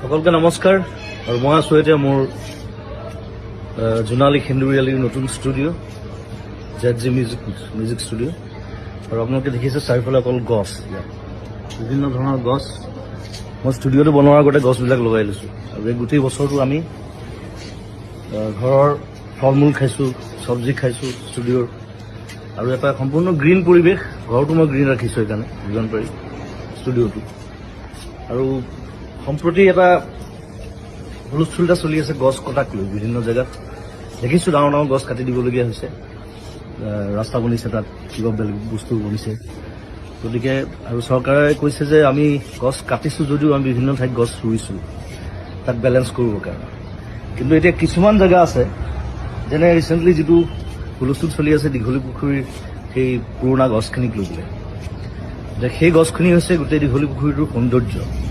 সকলকে নমস্কাৰ আৰু মই আছোঁ এতিয়া মোৰ জোনালী সেন্দুৰীয়ালীৰ নতুন ষ্টুডিঅ' ZG মিউজিক ষ্টুডিঅ' আৰু আপোনালোকে দেখিছে চাৰিওফালে অকল গছ, ইয়াত বিভিন্ন ধৰণৰ গছ। মই ষ্টুডিঅ'টো বনোৱাৰ আগতে গছবিলাক লগাই লৈছোঁ আৰু এই গোটেই বছৰটো আমি ঘৰৰ ফল মূল খাইছোঁ, চব্জি খাইছোঁ ষ্টুডিঅ'ৰ, আৰু এটা সম্পূৰ্ণ গ্ৰীণ পৰিৱেশ। ঘৰটো মই গ্ৰীণ ৰাখিছোঁ সেইকাৰণে যিমান পাৰি ষ্টুডিঅ'টো। আৰু সম্প্ৰতি এটা হুলস্থুল এটা চলি আছে গছ কটাক লৈ। বিভিন্ন জেগাত দেখিছোঁ ডাঙৰ ডাঙৰ গছ কাটি দিবলগীয়া হৈছে, ৰাস্তা বনিছে, তাত কিবা বেলেগ বস্তু বনিছে। গতিকে আৰু চৰকাৰে কৈছে যে আমি গছ কাটিছোঁ যদিও আমি বিভিন্ন ঠাইত গছ ৰুইছোঁ তাক বেলেঞ্চ কৰিবৰ কাৰণে। কিন্তু এতিয়া কিছুমান জেগা আছে, যেনে ৰিচেণ্টলি যিটো হুলস্থুল চলি আছে দীঘলী পুখুৰীৰ সেই পুৰণা গছখিনিক লৈ পেলাই। সেই গছখিনি হৈছে গোটেই দীঘলী পুখুৰীটোৰ সৌন্দৰ্য।